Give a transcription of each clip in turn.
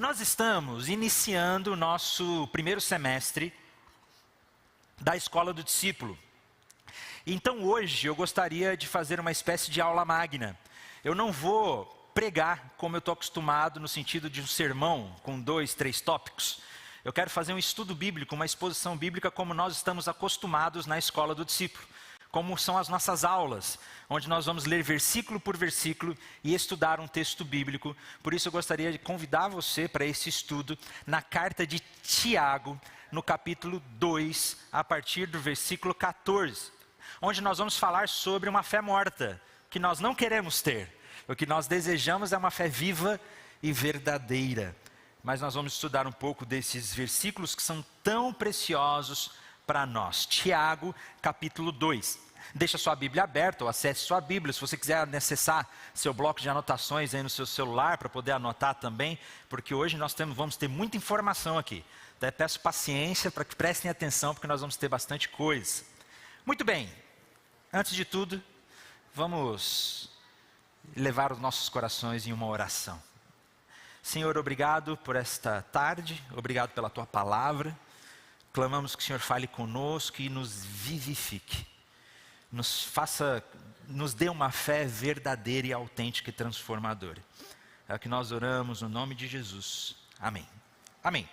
Nós estamos iniciando o nosso primeiro semestre da Escola do Discípulo. Então hoje eu gostaria de fazer uma espécie de aula magna. Eu não vou pregar como eu estou acostumado no sentido de um sermão com 2, 3 tópicos. Eu quero fazer um estudo bíblico, uma exposição bíblica como nós estamos acostumados na Escola do Discípulo. Como são as nossas aulas, onde nós vamos ler versículo por versículo e estudar um texto bíblico. Por isso eu gostaria de convidar você para esse estudo na carta de Tiago, no capítulo 2, a partir do versículo 14. Onde nós vamos falar sobre uma fé morta, que nós não queremos ter. O que nós desejamos é uma fé viva e verdadeira. Mas nós vamos estudar um pouco desses versículos que são tão preciosos para nós. Tiago, capítulo 2. Deixa sua Bíblia aberta ou acesse sua Bíblia. Se você quiser acessar seu bloco de anotações aí no seu celular para poder anotar também, porque hoje nós vamos ter muita informação aqui. Então, peço paciência para que prestem atenção, porque nós vamos ter bastante coisa. Muito bem, antes de tudo, vamos levar os nossos corações em uma oração. Senhor, obrigado por esta tarde, obrigado pela Tua palavra. Clamamos que o Senhor fale conosco e nos vivifique. Nos dê uma fé verdadeira e autêntica e transformadora. É o que nós oramos no nome de Jesus. Amém. Amém.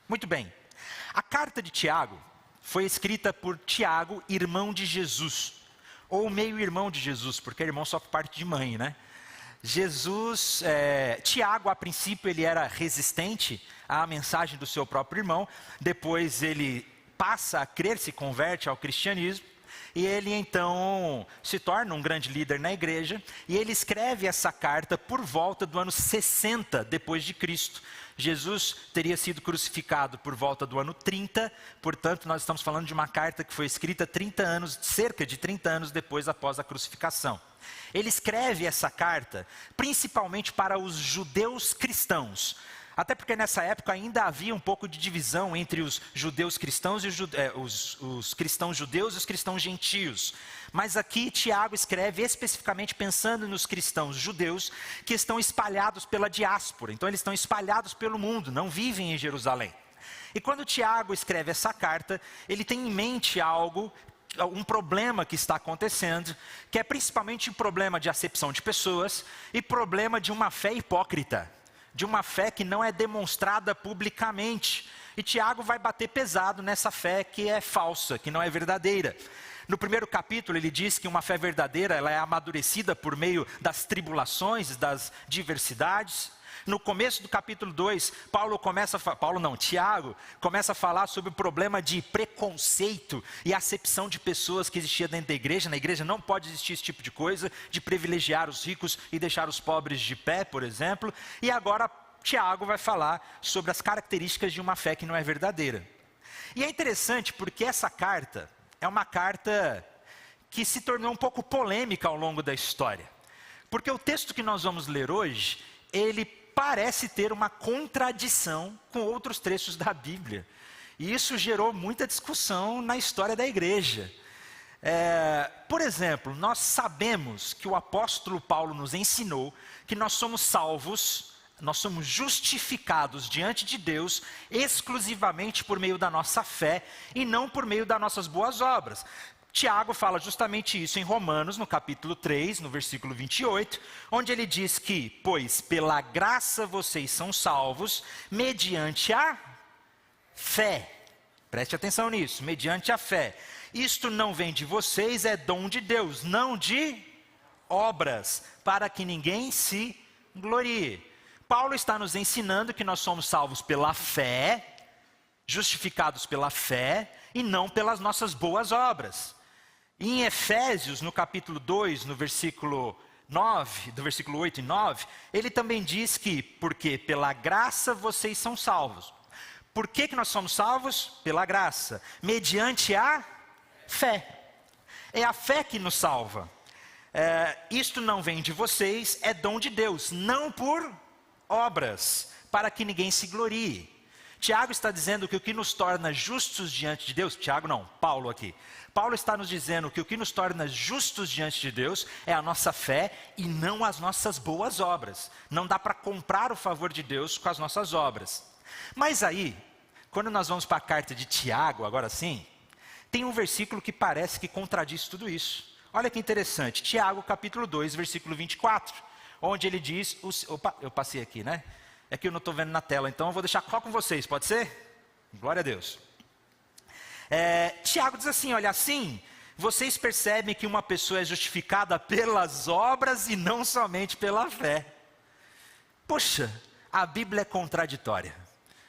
Muito bem. A carta de Tiago foi escrita por Tiago, irmão de Jesus. Ou meio-irmão de Jesus, porque é irmão só por parte de mãe, né? Tiago, a princípio, ele era resistente à mensagem do seu próprio irmão. Depois ele passa a crer, se converte ao cristianismo. E ele então se torna um grande líder na igreja. E ele escreve essa carta por volta do ano 60 depois de Cristo. Jesus teria sido crucificado por volta do ano 30. Portanto, nós estamos falando de uma carta que foi escrita cerca de 30 anos depois após a crucificação. Ele escreve essa carta principalmente para os judeus cristãos. Até porque nessa época ainda havia um pouco de divisão entre os judeus cristãos e os cristãos judeus e os cristãos gentios. Mas aqui Tiago escreve especificamente pensando nos cristãos judeus que estão espalhados pela diáspora. Então eles estão espalhados pelo mundo, não vivem em Jerusalém. E quando Tiago escreve essa carta, ele tem em mente um problema que está acontecendo, que é principalmente um problema de acepção de pessoas e problema de uma fé hipócrita, de uma fé que não é demonstrada publicamente. E Tiago vai bater pesado nessa fé que é falsa, que não é verdadeira. No primeiro capítulo ele diz que uma fé verdadeira ela é amadurecida por meio das tribulações, das diversidades. No começo do capítulo 2, Tiago começa a falar sobre o problema de preconceito e acepção de pessoas que existia dentro da igreja. Na igreja não pode existir esse tipo de coisa, de privilegiar os ricos e deixar os pobres de pé, por exemplo. E agora Tiago vai falar sobre as características de uma fé que não é verdadeira. E é interessante porque essa carta é uma carta que se tornou um pouco polêmica ao longo da história. Porque o texto que nós vamos ler hoje, ele parece ter uma contradição com outros trechos da Bíblia. E isso gerou muita discussão na história da igreja. Por exemplo, nós sabemos que o apóstolo Paulo nos ensinou que nós somos salvos, nós somos justificados diante de Deus exclusivamente por meio da nossa fé e não por meio das nossas boas obras. Tiago fala justamente isso em Romanos, no capítulo 3, no versículo 28, onde ele diz que, pois pela graça vocês são salvos, mediante a fé. Preste atenção nisso, mediante a fé. Isto não vem de vocês, é dom de Deus, não de obras, para que ninguém se glorie. Paulo está nos ensinando que nós somos salvos pela fé, justificados pela fé, e não pelas nossas boas obras. Em Efésios, no capítulo 2, no versículo 9, do versículo 8 e 9, ele também diz que, porque pela graça vocês são salvos. Por que nós somos salvos? Pela graça, mediante a fé. É a fé que nos salva. Isto não vem de vocês, é dom de Deus, não por obras, para que ninguém se glorie. Tiago está dizendo que o que nos torna justos diante de Deus, Tiago não, Paulo aqui. Paulo está nos dizendo que o que nos torna justos diante de Deus é a nossa fé e não as nossas boas obras. Não dá para comprar o favor de Deus com as nossas obras. Mas aí, quando nós vamos para a carta de Tiago, agora sim, tem um versículo que parece que contradiz tudo isso. Olha que interessante, Tiago capítulo 2, versículo 24, onde ele diz, opa, eu passei aqui, né? É que eu não estou vendo na tela, então eu vou deixar só com vocês, pode ser? Glória a Deus. Tiago diz assim, olha, assim, vocês percebem que uma pessoa é justificada pelas obras e não somente pela fé. Poxa, a Bíblia é contraditória.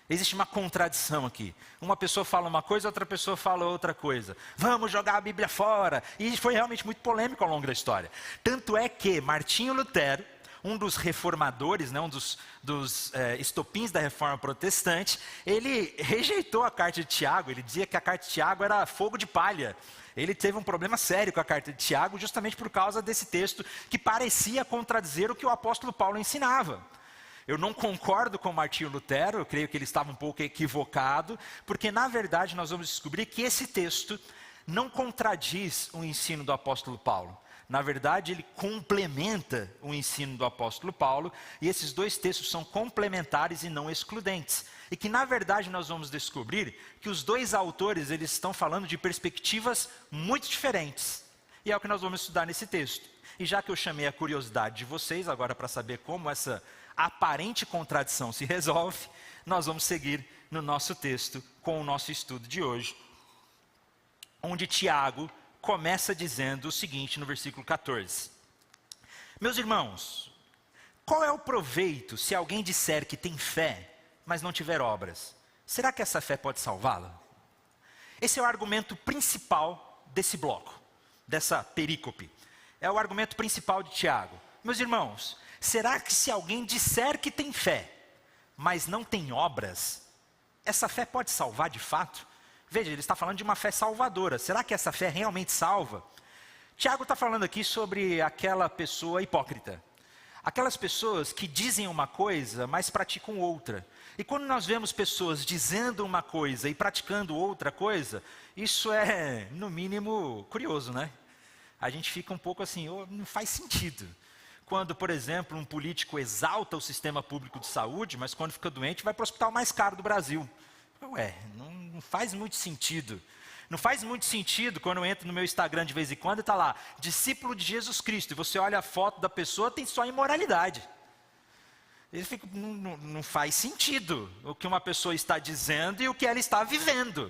Existe uma contradição aqui. Uma pessoa fala uma coisa, outra pessoa fala outra coisa. Vamos jogar a Bíblia fora. E foi realmente muito polêmico ao longo da história. Tanto é que Martinho Lutero, um dos reformadores, né, um dos estopins da reforma protestante, ele rejeitou a carta de Tiago. Ele dizia que a carta de Tiago era fogo de palha. Ele teve um problema sério com a carta de Tiago, justamente por causa desse texto que parecia contradizer o que o apóstolo Paulo ensinava. Eu não concordo com Martinho Lutero, eu creio que ele estava um pouco equivocado, porque na verdade nós vamos descobrir que esse texto não contradiz o ensino do apóstolo Paulo. Na verdade, ele complementa o ensino do apóstolo Paulo, e esses dois textos são complementares e não excludentes. E que na verdade nós vamos descobrir que os dois autores, eles estão falando de perspectivas muito diferentes. E é o que nós vamos estudar nesse texto. E já que eu chamei a curiosidade de vocês, agora para saber como essa aparente contradição se resolve, nós vamos seguir no nosso texto com o nosso estudo de hoje, onde Tiago começa dizendo o seguinte no versículo 14. Meus irmãos, qual é o proveito se alguém disser que tem fé, mas não tiver obras? Será que essa fé pode salvá-la? Esse é o argumento principal desse bloco, dessa perícope. É o argumento principal de Tiago. Meus irmãos, será que se alguém disser que tem fé, mas não tem obras, essa fé pode salvar de fato? Veja, ele está falando de uma fé salvadora. Será que essa fé realmente salva? Tiago está falando aqui sobre aquela pessoa hipócrita. Aquelas pessoas que dizem uma coisa, mas praticam outra. E quando nós vemos pessoas dizendo uma coisa e praticando outra coisa, isso é, no mínimo, curioso, né? A gente fica um pouco assim, não faz sentido. Quando, por exemplo, um político exalta o sistema público de saúde, mas quando fica doente vai para o hospital mais caro do Brasil. Ué, não faz muito sentido. Não faz muito sentido quando eu entro no meu Instagram de vez em quando e está lá, discípulo de Jesus Cristo, e você olha a foto da pessoa, tem só imoralidade. Não faz sentido o que uma pessoa está dizendo e o que ela está vivendo.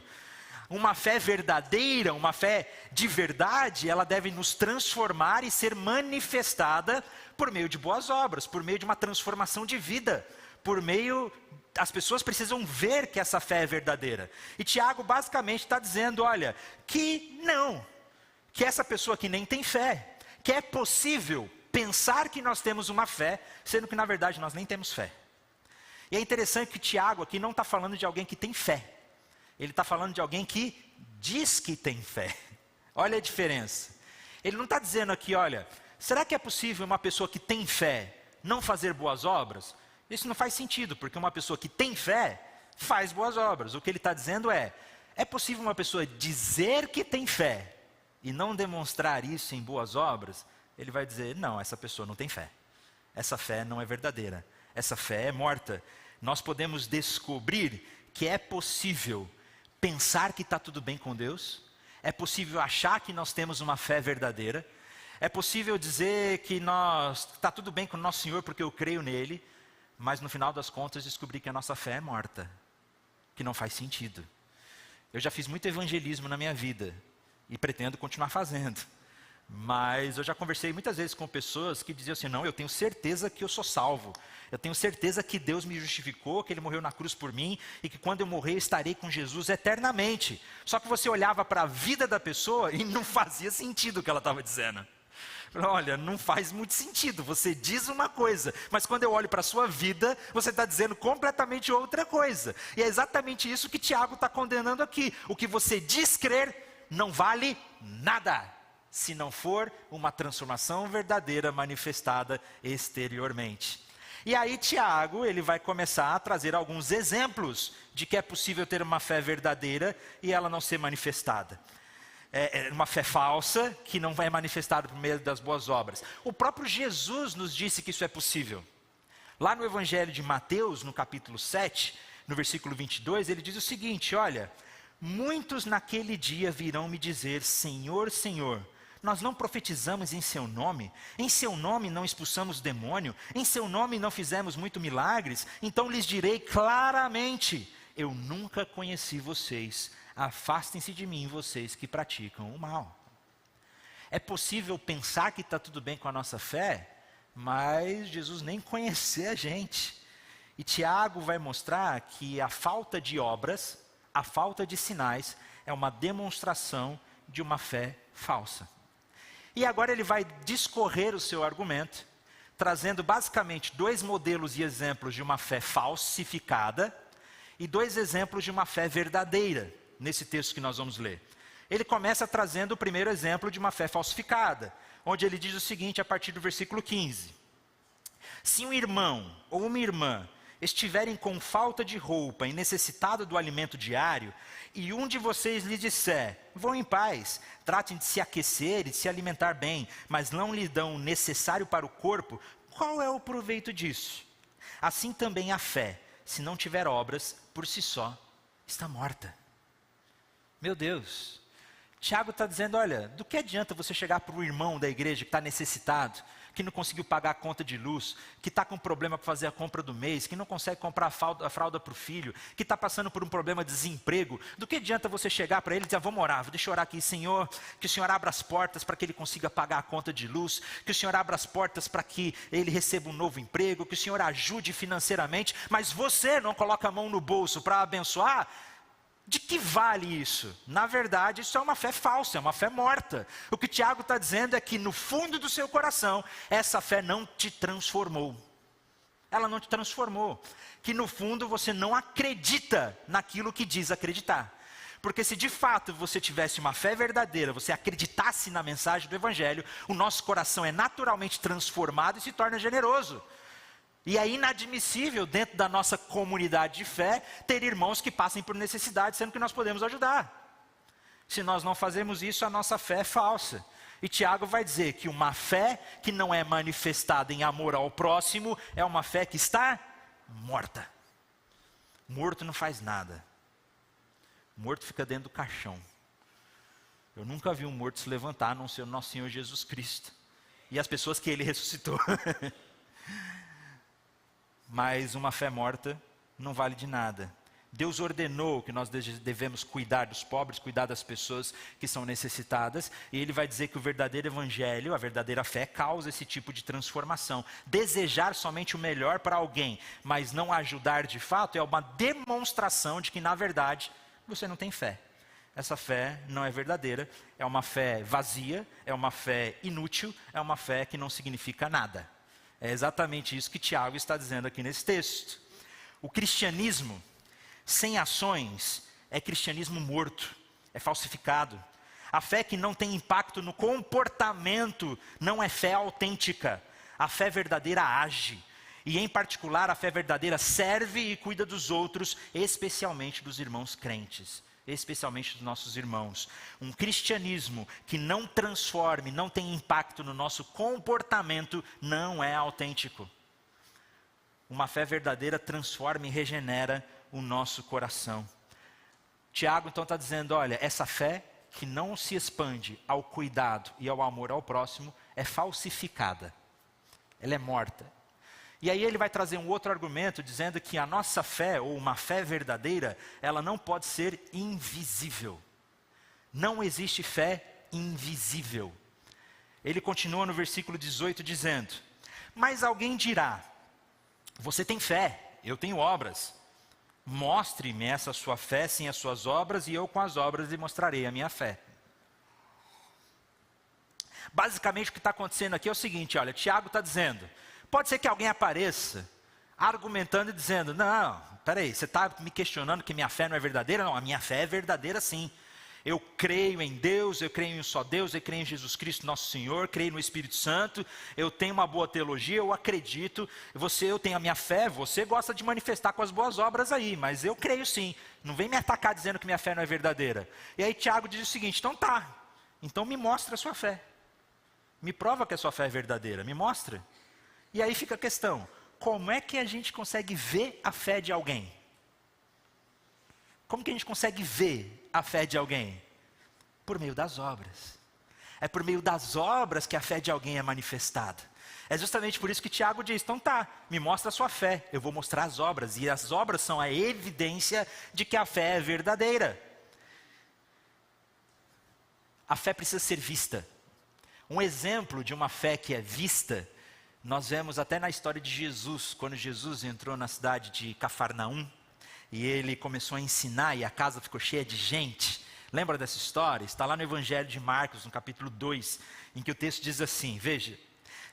Uma fé verdadeira, uma fé de verdade, ela deve nos transformar e ser manifestada por meio de boas obras, por meio de uma transformação de vida, as pessoas precisam ver que essa fé é verdadeira. E Tiago basicamente está dizendo, olha, que não, que essa pessoa que nem tem fé, que é possível pensar que nós temos uma fé, sendo que na verdade nós nem temos fé. E é interessante que Tiago aqui não está falando de alguém que tem fé, ele está falando de alguém que diz que tem fé. Olha a diferença. Ele não está dizendo aqui, olha, será que é possível uma pessoa que tem fé não fazer boas obras? Isso não faz sentido, porque uma pessoa que tem fé faz boas obras. O que ele está dizendo é possível uma pessoa dizer que tem fé e não demonstrar isso em boas obras? Ele vai dizer, não, essa pessoa não tem fé. Essa fé não é verdadeira. Essa fé é morta. Nós podemos descobrir que é possível pensar que está tudo bem com Deus. É possível achar que nós temos uma fé verdadeira. É possível dizer que está tudo bem com o nosso Senhor porque eu creio nele. Mas no final das contas descobri que a nossa fé é morta, que não faz sentido. Eu já fiz muito evangelismo na minha vida e pretendo continuar fazendo. Mas eu já conversei muitas vezes com pessoas que diziam assim, não, eu tenho certeza que eu sou salvo. Eu tenho certeza que Deus me justificou, que Ele morreu na cruz por mim e que quando eu morrer eu estarei com Jesus eternamente. Só que você olhava para a vida da pessoa e não fazia sentido o que ela estava dizendo. Olha, não faz muito sentido, você diz uma coisa, mas quando eu olho para a sua vida, você está dizendo completamente outra coisa. E é exatamente isso que Tiago está condenando aqui. O que você diz crer não vale nada, se não for uma transformação verdadeira manifestada exteriormente. E aí Tiago, ele vai começar a trazer alguns exemplos de que é possível ter uma fé verdadeira e ela não ser manifestada. É uma fé falsa que não é manifestada por meio das boas obras. O próprio Jesus nos disse que isso é possível. Lá no Evangelho de Mateus, no capítulo 7, no versículo 22, ele diz o seguinte, olha, muitos naquele dia virão me dizer, Senhor, Senhor, nós não profetizamos em seu nome não expulsamos demônio, em seu nome não fizemos muito milagres, então lhes direi claramente, eu nunca conheci vocês, afastem-se de mim vocês que praticam o mal. É possível pensar que está tudo bem com a nossa fé, mas Jesus nem conhecer a gente. E Tiago vai mostrar que a falta de obras, a falta de sinais, é uma demonstração de uma fé falsa. E agora ele vai discorrer o seu argumento, trazendo basicamente 2 modelos e exemplos de uma fé falsificada e 2 exemplos de uma fé verdadeira, nesse texto que nós vamos ler. Ele começa trazendo o primeiro exemplo de uma fé falsificada, onde ele diz o seguinte a partir do versículo 15. Se um irmão ou uma irmã estiverem com falta de roupa e necessitado do alimento diário, e um de vocês lhe disser, vão em paz, tratem de se aquecer e de se alimentar bem, mas não lhe dão o necessário para o corpo, qual é o proveito disso? Assim também a fé, se não tiver obras, por si só, está morta. Meu Deus, Tiago está dizendo, olha, do que adianta você chegar para o irmão da igreja que está necessitado, que não conseguiu pagar a conta de luz, que está com problema para fazer a compra do mês, que não consegue comprar a fralda para o filho, que está passando por um problema de desemprego, do que adianta você chegar para ele e dizer, vamos orar, deixa eu orar aqui, Senhor, que o Senhor abra as portas para que ele consiga pagar a conta de luz, que o Senhor abra as portas para que ele receba um novo emprego, que o Senhor ajude financeiramente, mas você não coloca a mão no bolso para abençoar? De que vale isso? Na verdade, isso é uma fé falsa, é uma fé morta. O que Tiago está dizendo é que no fundo do seu coração, essa fé não te transformou. Ela não te transformou. Que no fundo você não acredita naquilo que diz acreditar. Porque se de fato você tivesse uma fé verdadeira, você acreditasse na mensagem do Evangelho, o nosso coração é naturalmente transformado e se torna generoso. E é inadmissível dentro da nossa comunidade de fé ter irmãos que passem por necessidade, sendo que nós podemos ajudar. Se nós não fazemos isso, a nossa fé é falsa. E Tiago vai dizer que uma fé que não é manifestada em amor ao próximo é uma fé que está morta. Morto não faz nada. Morto fica dentro do caixão. Eu nunca vi um morto se levantar, a não ser o nosso Senhor Jesus Cristo. E as pessoas que Ele ressuscitou. Mas uma fé morta não vale de nada. Deus ordenou que nós devemos cuidar dos pobres, cuidar das pessoas que são necessitadas. E Ele vai dizer que o verdadeiro evangelho, a verdadeira fé, causa esse tipo de transformação. Desejar somente o melhor para alguém, mas não ajudar de fato, é uma demonstração de que na verdade você não tem fé. Essa fé não é verdadeira, é uma fé vazia, é uma fé inútil, é uma fé que não significa nada. É exatamente isso que Tiago está dizendo aqui nesse texto. O cristianismo sem ações é cristianismo morto, é falsificado. A fé que não tem impacto no comportamento não é fé autêntica. A fé verdadeira age. E em particular a fé verdadeira serve e cuida dos outros, especialmente dos irmãos crentes. Especialmente dos nossos irmãos. Um cristianismo que não transforme, não tem impacto no nosso comportamento, não é autêntico. Uma fé verdadeira transforma e regenera o nosso coração. Tiago então está dizendo, olha, essa fé que não se expande ao cuidado e ao amor ao próximo é falsificada. Ela é morta. E aí ele vai trazer um outro argumento dizendo que a nossa fé, ou uma fé verdadeira, ela não pode ser invisível. Não existe fé invisível. Ele continua no versículo 18 dizendo, mas alguém dirá, você tem fé, eu tenho obras. Mostre-me essa sua fé sem as suas obras, e eu com as obras lhe mostrarei a minha fé. Basicamente o que está acontecendo aqui é o seguinte, olha, Tiago está dizendo, pode ser que alguém apareça argumentando e dizendo, não, peraí, você está me questionando que minha fé não é verdadeira? Não, a minha fé é verdadeira sim. Eu creio em Deus, eu creio em um só Deus, eu creio em Jesus Cristo, nosso Senhor, creio no Espírito Santo, eu tenho uma boa teologia, eu acredito, eu tenho a minha fé, você gosta de manifestar com as boas obras aí, mas eu creio sim, não vem me atacar dizendo que minha fé não é verdadeira. E aí Tiago diz o seguinte, então me mostra a sua fé, me prova que a sua fé é verdadeira, me mostra. E aí fica a questão, como é que a gente consegue ver a fé de alguém? Como que a gente consegue ver a fé de alguém? Por meio das obras. É por meio das obras que a fé de alguém é manifestada. É justamente por isso que Tiago diz, me mostra a sua fé, eu vou mostrar as obras. E as obras são a evidência de que a fé é verdadeira. A fé precisa ser vista. Um exemplo de uma fé que é vista, nós vemos até na história de Jesus, quando Jesus entrou na cidade de Cafarnaum, e ele começou a ensinar e a casa ficou cheia de gente. Lembra dessa história? Está lá no Evangelho de Marcos, no capítulo 2, em que o texto diz assim, veja.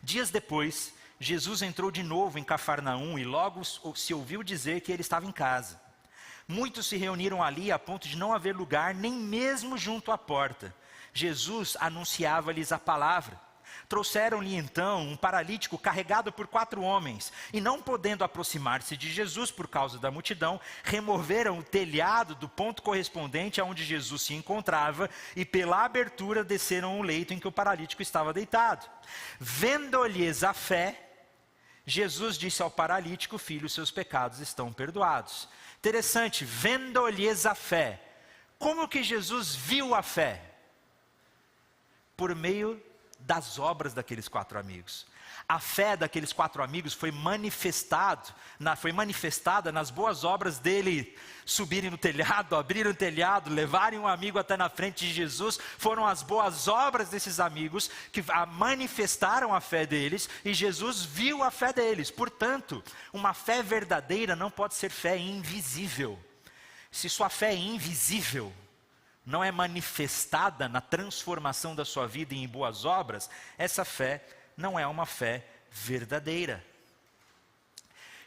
Dias depois, Jesus entrou de novo em Cafarnaum e logo se ouviu dizer que ele estava em casa. Muitos se reuniram ali a ponto de não haver lugar nem mesmo junto à porta. Jesus anunciava-lhes a palavra. Trouxeram-lhe então um paralítico carregado por 4 homens, e não podendo aproximar-se de Jesus por causa da multidão, removeram o telhado do ponto correspondente aonde Jesus se encontrava, e pela abertura desceram o leito em que o paralítico estava deitado. Vendo-lhes a fé, Jesus disse ao paralítico, filho, seus pecados estão perdoados. Interessante, vendo-lhes a fé. Como que Jesus viu a fé? Por meio das obras daqueles 4 amigos. A fé daqueles 4 amigos foi manifestada nas boas obras dele subirem no telhado, abrirem o telhado, levarem um amigo até na frente de Jesus. Foram as boas obras desses amigos que manifestaram a fé deles e Jesus viu a fé deles. Portanto, uma fé verdadeira não pode ser fé invisível. Se sua fé é invisível, não é manifestada na transformação da sua vida em boas obras, essa fé não é uma fé verdadeira.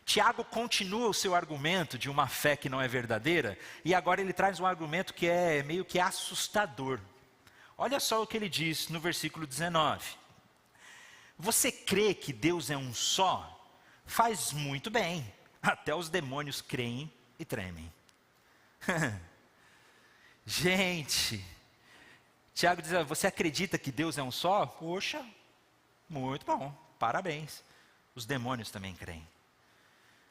Tiago continua o seu argumento de uma fé que não é verdadeira, e agora ele traz um argumento que é meio que assustador. Olha só o que ele diz no versículo 19. Você crê que Deus é um só? Faz muito bem, até os demônios creem e tremem. Gente, Tiago diz, você acredita que Deus é um só? Poxa, muito bom, parabéns. Os demônios também creem.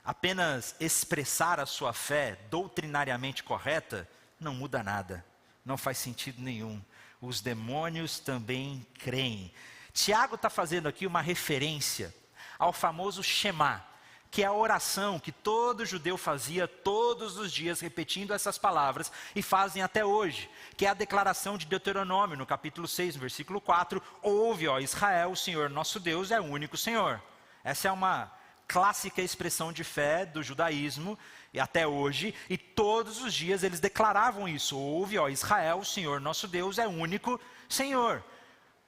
Apenas expressar a sua fé doutrinariamente correta não muda nada, não faz sentido nenhum. Os demônios também creem. Tiago está fazendo aqui uma referência ao famoso Shema, que é a oração que todo judeu fazia todos os dias, repetindo essas palavras, e fazem até hoje, que é a declaração de Deuteronômio, no capítulo 6, no versículo 4, ouve, ó Israel, o Senhor nosso Deus é o único Senhor. Essa é uma clássica expressão de fé do judaísmo, e até hoje, e todos os dias eles declaravam isso, ouve, ó Israel, o Senhor nosso Deus é o único Senhor.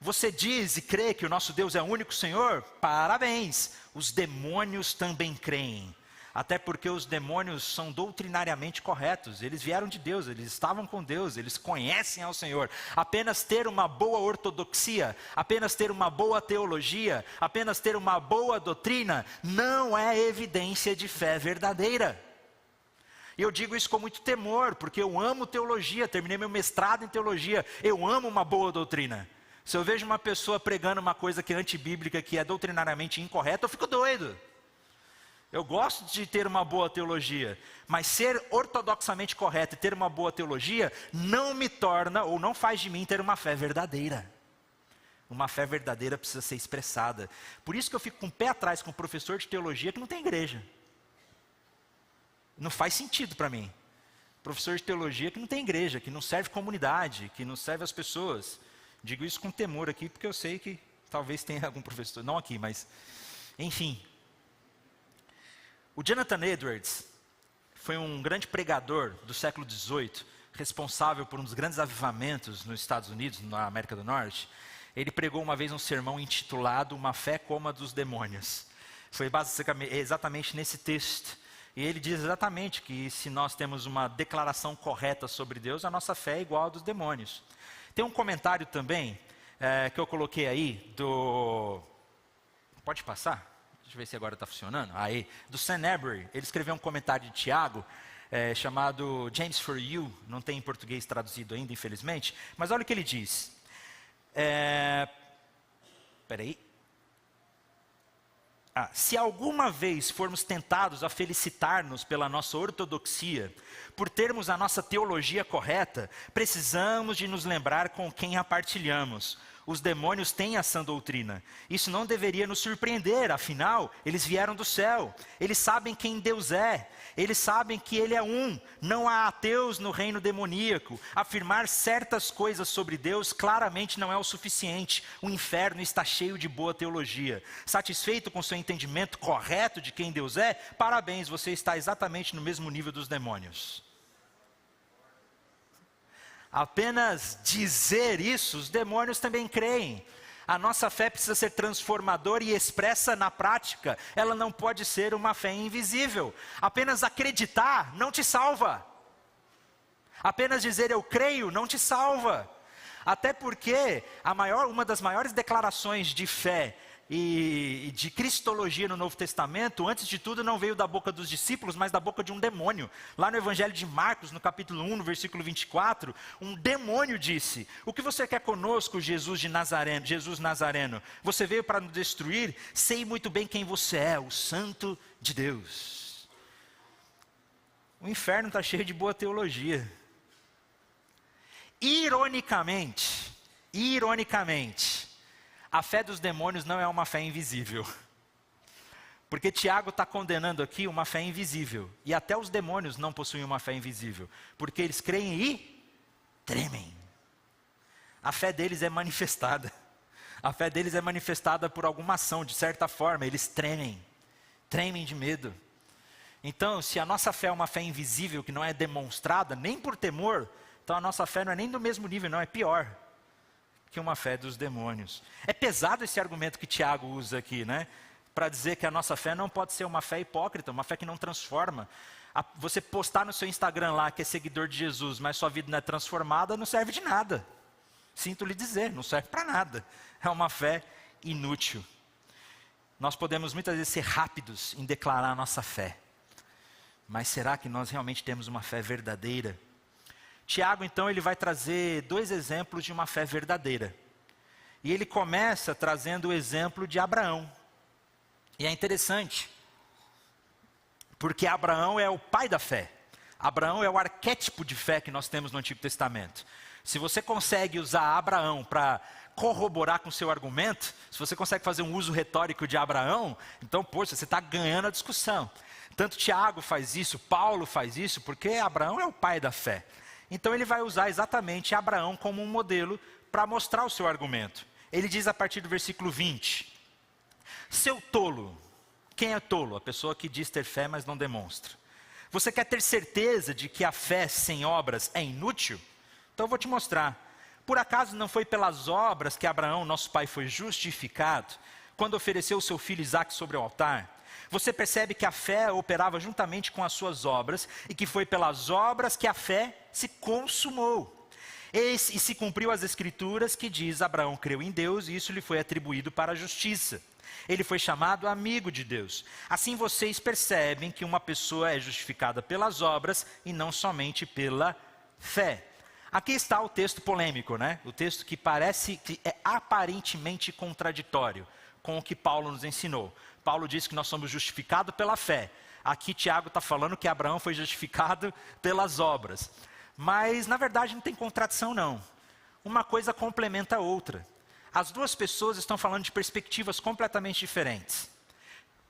Você diz e crê que o nosso Deus é o único Senhor? Parabéns! Os demônios também creem. Até porque os demônios são doutrinariamente corretos. Eles vieram de Deus, eles estavam com Deus, eles conhecem ao Senhor. Apenas ter uma boa ortodoxia, apenas ter uma boa teologia, apenas ter uma boa doutrina, não é evidência de fé verdadeira. E eu digo isso com muito temor, porque eu amo teologia, terminei meu mestrado em teologia, eu amo uma boa doutrina. Se eu vejo uma pessoa pregando uma coisa que é antibíblica, que é doutrinariamente incorreta, eu fico doido. Eu gosto de ter uma boa teologia, mas ser ortodoxamente correto e ter uma boa teologia não me torna, ou não faz de mim ter uma fé verdadeira. Uma fé verdadeira precisa ser expressada. Por isso que eu fico com o pé atrás com o professor de teologia que não tem igreja. Não faz sentido para mim. Professor de teologia que não tem igreja, que não serve comunidade, que não serve as pessoas. Digo isso com temor aqui, porque eu sei que talvez tenha algum professor, não aqui, mas enfim. O Jonathan Edwards foi um grande pregador do século XVIII, responsável por um dos grandes avivamentos nos Estados Unidos, na América do Norte. Ele pregou uma vez um sermão intitulado Uma Fé como a dos Demônios. Foi basicamente, exatamente nesse texto E ele diz exatamente que se nós temos uma declaração correta sobre Deus, a nossa fé é igual à dos demônios. Tem um comentário também, que eu coloquei aí, Pode passar? Deixa eu ver se agora está funcionando. Aí, do Sam Every. Ele escreveu um comentário de Tiago, chamado James for You. Não tem em português traduzido ainda, infelizmente. Mas olha o que ele diz. Peraí. Se alguma vez formos tentados a felicitar-nos pela nossa ortodoxia, por termos a nossa teologia correta, precisamos de nos lembrar com quem a partilhamos. Os demônios têm a sã doutrina. Isso não deveria nos surpreender, afinal, eles vieram do céu. Eles sabem quem Deus é. Eles sabem que Ele é um. Não há ateus no reino demoníaco. Afirmar certas coisas sobre Deus claramente não é o suficiente. O inferno está cheio de boa teologia. Satisfeito com seu entendimento correto de quem Deus é? Parabéns, você está exatamente no mesmo nível dos demônios. Apenas dizer isso, os demônios também creem. A nossa fé precisa ser transformadora e expressa na prática. Ela não pode ser uma fé invisível. Apenas acreditar não te salva. Apenas dizer eu creio não te salva. Até porque uma das maiores declarações de fé e de cristologia no Novo Testamento, antes de tudo não veio da boca dos discípulos, mas da boca de um demônio. Lá no Evangelho de Marcos, no capítulo 1, no versículo 24, um demônio disse: o que você quer conosco, Jesus Nazareno? Você veio para nos destruir? Sei muito bem quem você é, o Santo de Deus. O inferno está cheio de boa teologia. Ironicamente, a fé dos demônios não é uma fé invisível. Porque Tiago está condenando aqui uma fé invisível. E até os demônios não possuem uma fé invisível. Porque eles creem e tremem. A fé deles é manifestada. A fé deles é manifestada por alguma ação, de certa forma. Eles tremem. Tremem de medo. Então, se a nossa fé é uma fé invisível, que não é demonstrada, nem por temor, então a nossa fé não é nem do mesmo nível, não, é pior que uma fé dos demônios. É pesado esse argumento que Tiago usa aqui, né? Para dizer que a nossa fé não pode ser uma fé hipócrita, uma fé que não transforma. Você postar no seu Instagram lá que é seguidor de Jesus, mas sua vida não é transformada, não serve de nada. Sinto lhe dizer, não serve para nada. É uma fé inútil. Nós podemos muitas vezes ser rápidos em declarar a nossa fé. Mas será que nós realmente temos uma fé verdadeira? Tiago, então, ele vai trazer 2 exemplos de uma fé verdadeira. E ele começa trazendo o exemplo de Abraão. E é interessante, porque Abraão é o pai da fé. Abraão é o arquétipo de fé que nós temos no Antigo Testamento. Se você consegue usar Abraão para corroborar com o seu argumento, se você consegue fazer um uso retórico de Abraão, então, poxa, você está ganhando a discussão. Tanto Tiago faz isso, Paulo faz isso, porque Abraão é o pai da fé. Então ele vai usar exatamente Abraão como um modelo para mostrar o seu argumento. Ele diz a partir do versículo 20: seu tolo. Quem é tolo? A pessoa que diz ter fé, mas não demonstra. Você quer ter certeza de que a fé sem obras é inútil? Então eu vou te mostrar. Por acaso não foi pelas obras que Abraão, nosso pai, foi justificado, quando ofereceu o seu filho Isaque sobre o altar? Você percebe que a fé operava juntamente com as suas obras, e que foi pelas obras que a fé se consumou. E se cumpriu as escrituras que diz: Abraão creu em Deus e isso lhe foi atribuído para a justiça. Ele foi chamado amigo de Deus. Assim vocês percebem que uma pessoa é justificada pelas obras e não somente pela fé. Aqui está o texto polêmico, né? O texto que parece que é aparentemente contraditório com o que Paulo nos ensinou. Paulo diz que nós somos justificados pela fé. Aqui Tiago está falando que Abraão foi justificado pelas obras. Mas na verdade não tem contradição não. Uma coisa complementa a outra. As duas pessoas estão falando de perspectivas completamente diferentes.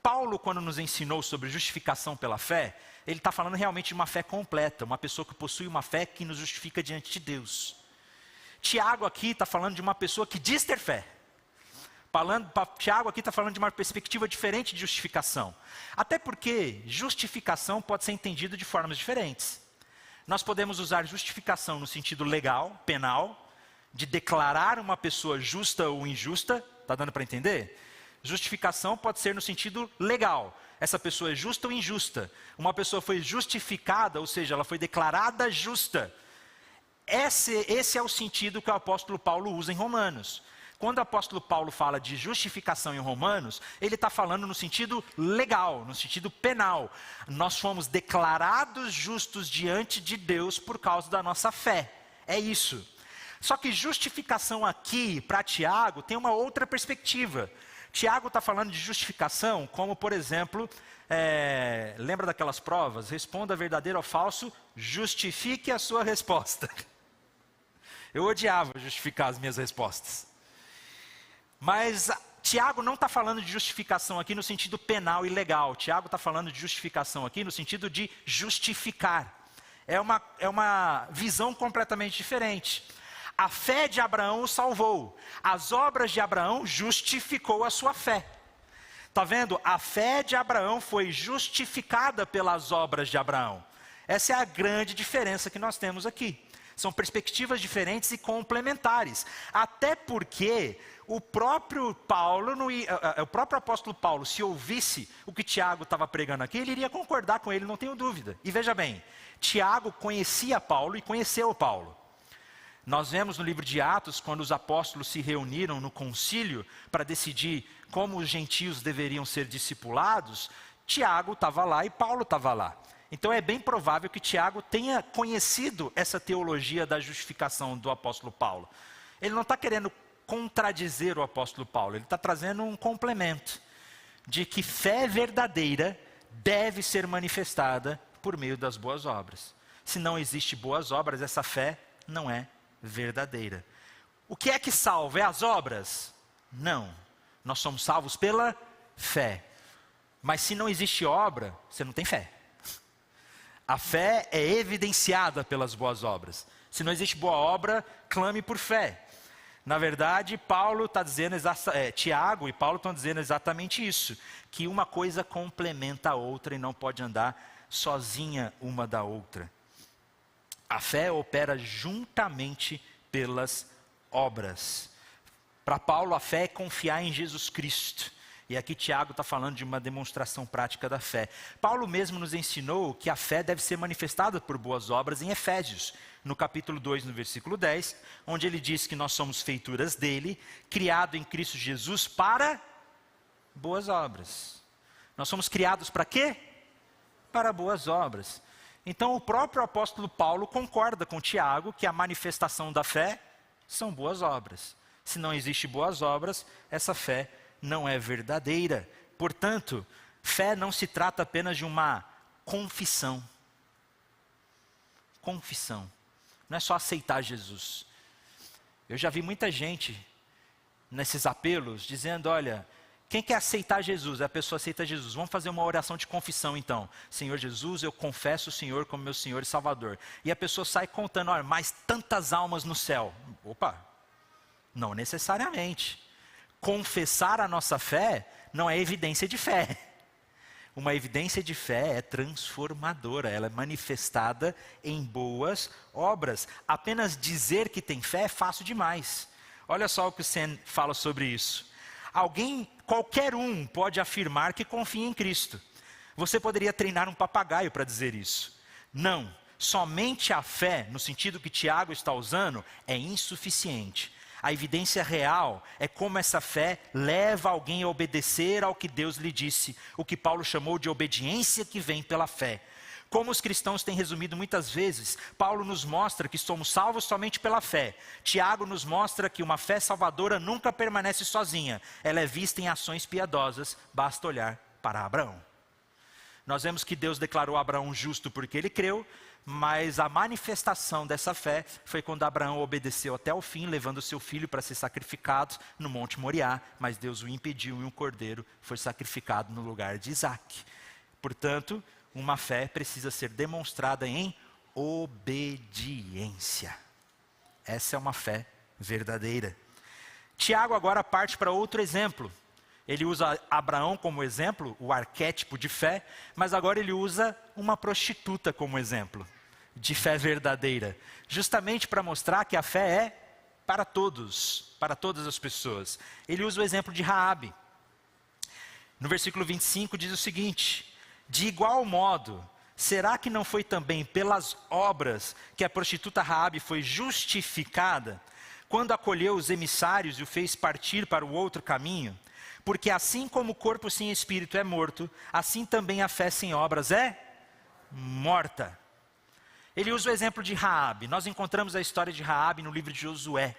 Paulo, quando nos ensinou sobre justificação pela fé, ele está falando realmente de uma fé completa, uma pessoa que possui uma fé que nos justifica diante de Deus. Tiago aqui está falando de uma pessoa que diz ter fé. Tiago aqui está falando de uma perspectiva diferente de justificação. Até porque justificação pode ser entendida de formas diferentes. Nós podemos usar justificação no sentido legal, penal, de declarar uma pessoa justa ou injusta. Está dando para entender? Justificação pode ser no sentido legal. Essa pessoa é justa ou injusta. Uma pessoa foi justificada, ou seja, ela foi declarada justa. Esse é o sentido que o apóstolo Paulo usa em Romanos. Quando o apóstolo Paulo fala de justificação em Romanos, ele está falando no sentido legal, no sentido penal. Nós fomos declarados justos diante de Deus por causa da nossa fé. É isso. Só que justificação aqui, para Tiago, tem uma outra perspectiva. Tiago está falando de justificação como, por exemplo, lembra daquelas provas? Responda verdadeiro ou falso, justifique a sua resposta. Eu odiava justificar as minhas respostas. Mas Tiago não está falando de justificação aqui no sentido penal e legal. Tiago está falando de justificação aqui no sentido de justificar. É uma visão completamente diferente. A fé de Abraão o salvou. As obras de Abraão justificou a sua fé. Está vendo? A fé de Abraão foi justificada pelas obras de Abraão. Essa é a grande diferença que nós temos aqui. São perspectivas diferentes e complementares. Até porque o próprio apóstolo Paulo, se ouvisse o que Tiago estava pregando aqui, ele iria concordar com ele, não tenho dúvida. E veja bem, Tiago conhecia Paulo e conheceu Paulo. Nós vemos no livro de Atos, quando os apóstolos se reuniram no concílio para decidir como os gentios deveriam ser discipulados, Tiago estava lá e Paulo estava lá. Então é bem provável que Tiago tenha conhecido essa teologia da justificação do apóstolo Paulo. Ele não está querendo contradizer o apóstolo Paulo, ele está trazendo um complemento de que fé verdadeira deve ser manifestada por meio das boas obras. Se não existe boas obras, essa fé não é verdadeira. O que é que salva? É as obras? Não. Nós somos salvos pela fé. Mas se não existe obra, você não tem fé. A fé é evidenciada pelas boas obras. Se não existe boa obra, clame por fé. Na verdade, Tiago e Paulo estão dizendo exatamente isso. Que uma coisa complementa a outra e não pode andar sozinha uma da outra. A fé opera juntamente pelas obras. Para Paulo, a fé é confiar em Jesus Cristo. E aqui Tiago está falando de uma demonstração prática da fé. Paulo mesmo nos ensinou que a fé deve ser manifestada por boas obras em Efésios, no capítulo 2, no versículo 10, onde ele diz que nós somos feituras dele, criado em Cristo Jesus para boas obras. Nós somos criados para quê? Para boas obras. Então o próprio apóstolo Paulo concorda com Tiago que a manifestação da fé são boas obras. Se não existe boas obras, essa fé não é verdadeira. Portanto, fé não se trata apenas de uma confissão. Confissão. Não é só aceitar Jesus. Eu já vi muita gente nesses apelos dizendo, olha, quem quer aceitar Jesus? A pessoa aceita Jesus. Vamos fazer uma oração de confissão então. Senhor Jesus, eu confesso o Senhor como meu Senhor e Salvador. E a pessoa sai contando, olha, mais tantas almas no céu. Opa, não necessariamente. Confessar a nossa fé não é evidência de fé. Uma evidência de fé é transformadora, ela é manifestada em boas obras. Apenas dizer que tem fé é fácil demais. Olha só o que o Sen fala sobre isso. Qualquer um pode afirmar que confia em Cristo. Você poderia treinar um papagaio para dizer isso. Não, somente a fé, no sentido que Tiago está usando, é insuficiente. A evidência real é como essa fé leva alguém a obedecer ao que Deus lhe disse, o que Paulo chamou de obediência que vem pela fé. Como os cristãos têm resumido muitas vezes, Paulo nos mostra que somos salvos somente pela fé. Tiago nos mostra que uma fé salvadora nunca permanece sozinha. Ela é vista em ações piedosas, basta olhar para Abraão. Nós vemos que Deus declarou Abraão justo porque ele creu, mas a manifestação dessa fé foi quando Abraão obedeceu até o fim, levando seu filho para ser sacrificado no Monte Moriá, mas Deus o impediu e um cordeiro foi sacrificado no lugar de Isaque. Portanto, uma fé precisa ser demonstrada em obediência. Essa é uma fé verdadeira. Tiago agora parte para outro exemplo. Ele usa Abraão como exemplo, o arquétipo de fé, mas agora ele usa uma prostituta como exemplo de fé verdadeira, justamente para mostrar que a fé é para todos, para todas as pessoas. Ele usa o exemplo de Raabe. No versículo 25 diz o seguinte: de igual modo, será que não foi também pelas obras que a prostituta Raabe foi justificada, quando acolheu os emissários e o fez partir para o outro caminho? Porque assim como o corpo sem espírito é morto, assim também a fé sem obras é morta. Ele usa o exemplo de Raabe. Nós encontramos a história de Raabe no livro de Josué,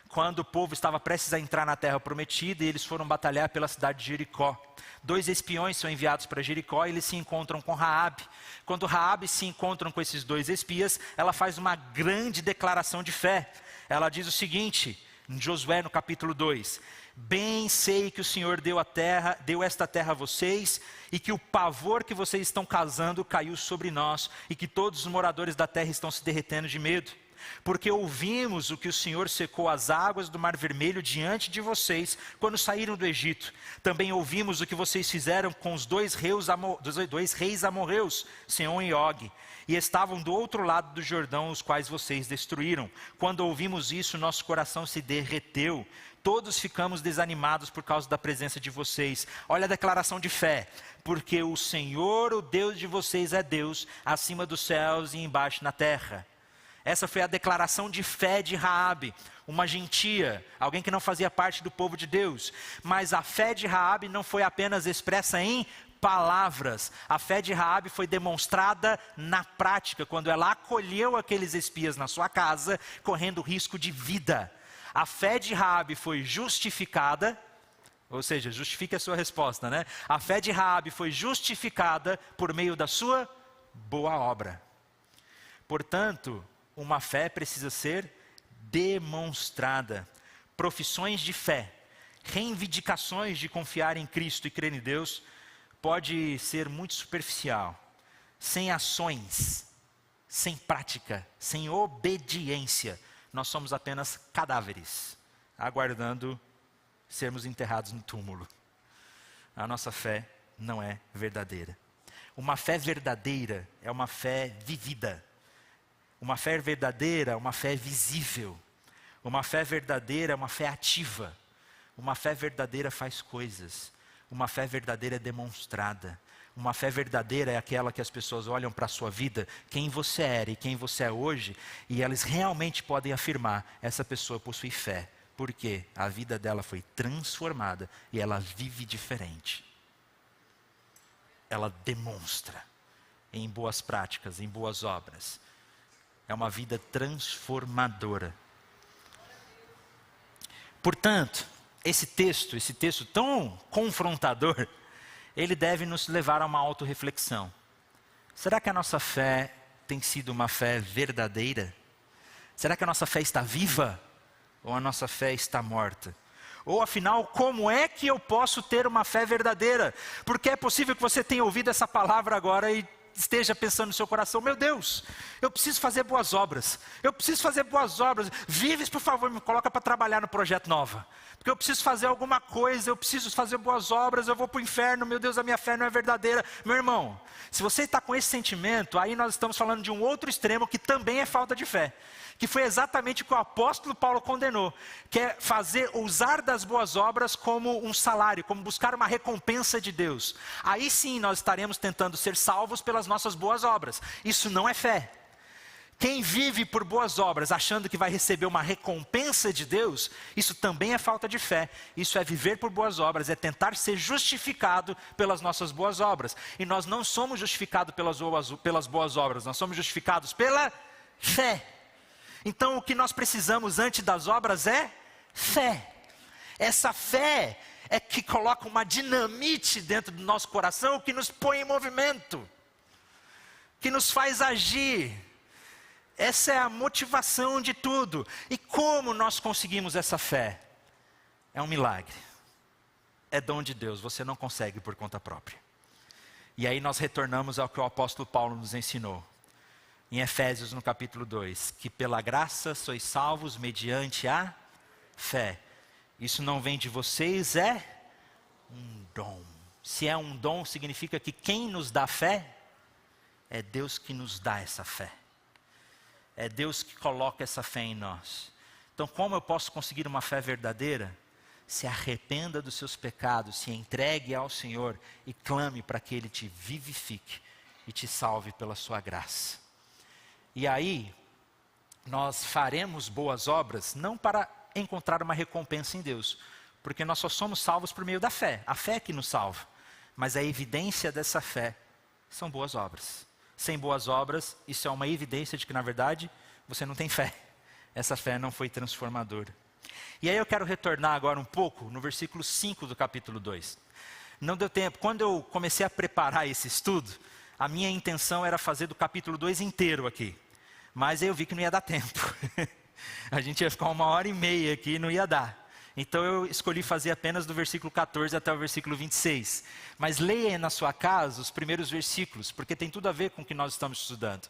quando o povo estava prestes a entrar na terra prometida e eles foram batalhar pela cidade de Jericó. 2 espiões são enviados para Jericó e eles se encontram com Raabe. Quando Raabe se encontram com esses 2 espias, ela faz uma grande declaração de fé. Ela diz o seguinte, em Josué no capítulo 2: bem sei que o Senhor deu esta terra a vocês, e que o pavor que vocês estão causando caiu sobre nós, e que todos os moradores da terra estão se derretendo de medo. Porque ouvimos o que o Senhor secou as águas do Mar Vermelho diante de vocês, quando saíram do Egito. Também ouvimos o que vocês fizeram com os 2 reis amorreus, Seom e Og, e estavam do outro lado do Jordão, os quais vocês destruíram. Quando ouvimos isso, nosso coração se derreteu. Todos ficamos desanimados por causa da presença de vocês. Olha a declaração de fé. Porque o Senhor, o Deus de vocês, é Deus, acima dos céus e embaixo na terra. Essa foi a declaração de fé de Raabe, uma gentia, alguém que não fazia parte do povo de Deus. Mas a fé de Raabe não foi apenas expressa em palavras. A fé de Raabe foi demonstrada na prática, quando ela acolheu aqueles espias na sua casa, correndo risco de vida. A fé de Raabe foi justificada, ou seja, justifique a sua resposta, né? A fé de Raabe foi justificada por meio da sua boa obra. Portanto, uma fé precisa ser demonstrada. Profissões de fé, reivindicações de confiar em Cristo e crer em Deus, pode ser muito superficial. Sem ações, sem prática, sem obediência, nós somos apenas cadáveres, aguardando sermos enterrados no túmulo. A nossa fé não é verdadeira. Uma fé verdadeira é uma fé vivida. Uma fé verdadeira é uma fé visível. Uma fé verdadeira é uma fé ativa. Uma fé verdadeira faz coisas. Uma fé verdadeira é demonstrada. Uma fé verdadeira é aquela que as pessoas olham para a sua vida, quem você era e quem você é hoje, e elas realmente podem afirmar, essa pessoa possui fé. Porque a vida dela foi transformada e ela vive diferente. Ela demonstra em boas práticas, em boas obras. É uma vida transformadora. Portanto, esse texto tão confrontador, ele deve nos levar a uma autorreflexão. Será que a nossa fé tem sido uma fé verdadeira? Será que a nossa fé está viva? Ou a nossa fé está morta? Ou afinal, como é que eu posso ter uma fé verdadeira? Porque é possível que você tenha ouvido essa palavra agora e esteja pensando no seu coração: meu Deus, eu preciso fazer boas obras. Eu preciso fazer boas obras. Vives, por favor, me coloca para trabalhar no Projeto Nova. Porque eu preciso fazer alguma coisa, eu preciso fazer boas obras, eu vou para o inferno, meu Deus, a minha fé não é verdadeira. Meu irmão, se você está com esse sentimento, aí nós estamos falando de um outro extremo que também é falta de fé. Que foi exatamente o que o apóstolo Paulo condenou, que é usar das boas obras como um salário, como buscar uma recompensa de Deus. Aí sim nós estaremos tentando ser salvos pelas nossas boas obras. Isso não é fé. Quem vive por boas obras achando que vai receber uma recompensa de Deus, isso também é falta de fé. Isso é viver por boas obras, é tentar ser justificado pelas nossas boas obras. E nós não somos justificados pelas boas obras, nós somos justificados pela fé. Então o que nós precisamos antes das obras é fé. Essa fé é que coloca uma dinamite dentro do nosso coração, que nos põe em movimento, que nos faz agir. Essa é a motivação de tudo. E como nós conseguimos essa fé? É um milagre. É dom de Deus, você não consegue por conta própria. E aí nós retornamos ao que o apóstolo Paulo nos ensinou. Em Efésios, no capítulo 2, que pela graça sois salvos mediante a fé. Isso não vem de vocês, é um dom. Se é um dom, significa que quem nos dá fé, é Deus que nos dá essa fé. É Deus que coloca essa fé em nós. Então, como eu posso conseguir uma fé verdadeira? se arrependa dos seus pecados, se entregue ao Senhor e clame para que Ele te vivifique e te salve pela sua graça. E aí, nós faremos boas obras não para encontrar uma recompensa em Deus, porque nós só somos salvos por meio da fé. A fé é que nos salva. Mas a evidência dessa fé são boas obras. Sem boas obras, isso é uma evidência de que, na verdade, você não tem fé. Essa fé não foi transformadora. E aí eu quero retornar agora um pouco no versículo 5 do capítulo 2. Não deu tempo. Quando eu comecei a preparar esse estudo, a minha intenção era fazer do capítulo 2 inteiro aqui. Mas aí eu vi que não ia dar tempo. A gente ia ficar 1h30 aqui e não ia dar. Então eu escolhi fazer apenas do versículo 14 até o versículo 26. Mas leia na sua casa os primeiros versículos, porque tem tudo a ver com o que nós estamos estudando.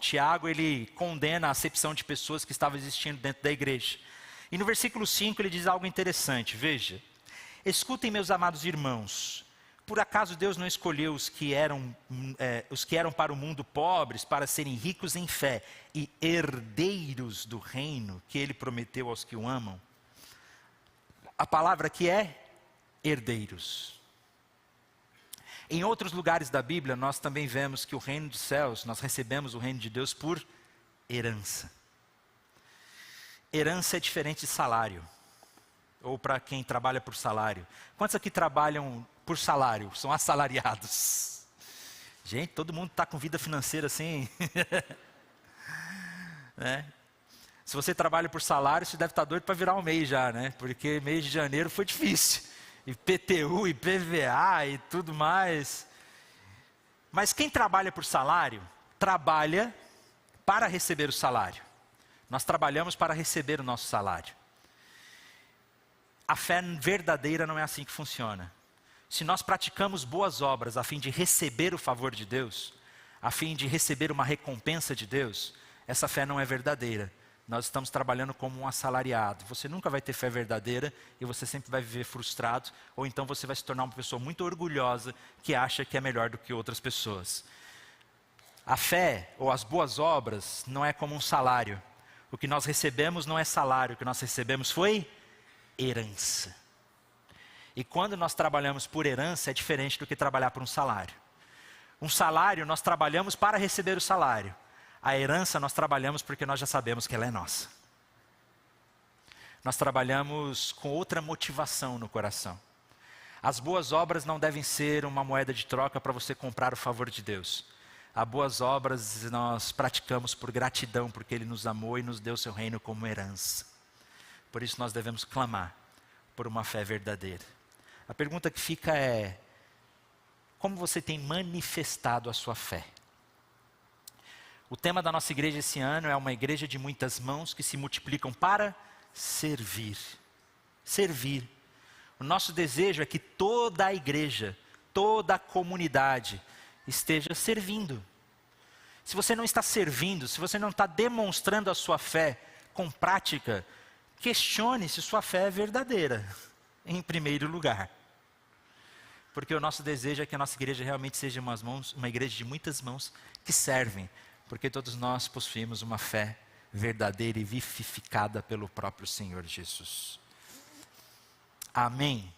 Tiago, ele condena a acepção de pessoas que estavam existindo dentro da igreja. E no versículo 5 ele diz algo interessante, veja. Escutem, meus amados irmãos, por acaso Deus não escolheu os que eram para o mundo pobres, para serem ricos em fé e herdeiros do reino que Ele prometeu aos que o amam? A palavra aqui é herdeiros. Em outros lugares da Bíblia, nós também vemos que o reino dos céus, nós recebemos o reino de Deus por herança. Herança é diferente de salário, ou para quem trabalha por salário. Quantos aqui trabalham por salário? São assalariados. Gente, todo mundo está com vida financeira assim. Né? Se você trabalha por salário, você deve estar doido para virar um mês já, né? Porque mês de janeiro foi difícil. IPTU, IPVA e tudo mais. Mas quem trabalha por salário, trabalha para receber o salário. Nós trabalhamos para receber o nosso salário. A fé verdadeira não é assim que funciona. Se nós praticamos boas obras a fim de receber o favor de Deus, a fim de receber uma recompensa de Deus, essa fé não é verdadeira. Nós estamos trabalhando como um assalariado. Você nunca vai ter fé verdadeira e você sempre vai viver frustrado, ou então você vai se tornar uma pessoa muito orgulhosa que acha que é melhor do que outras pessoas. A fé ou as boas obras não é como um salário. O que nós recebemos não é salário, o que nós recebemos foi herança. E quando nós trabalhamos por herança, é diferente do que trabalhar por um salário. Um salário, nós trabalhamos para receber o salário. A herança, nós trabalhamos porque nós já sabemos que ela é nossa. Nós trabalhamos com outra motivação no coração. As boas obras não devem ser uma moeda de troca para você comprar o favor de Deus. As boas obras nós praticamos por gratidão, porque Ele nos amou e nos deu seu reino como herança. Por isso nós devemos clamar por uma fé verdadeira. A pergunta que fica é: como você tem manifestado a sua fé? O tema da nossa igreja esse ano é uma igreja de muitas mãos que se multiplicam para servir. Servir. O nosso desejo é que toda a igreja, toda a comunidade esteja servindo. Se você não está servindo, se você não está demonstrando a sua fé com prática, questione se sua fé é verdadeira, em primeiro lugar. Porque o nosso desejo é que a nossa igreja realmente seja uma igreja de muitas mãos que servem. Porque todos nós possuímos uma fé verdadeira e vivificada pelo próprio Senhor Jesus. Amém.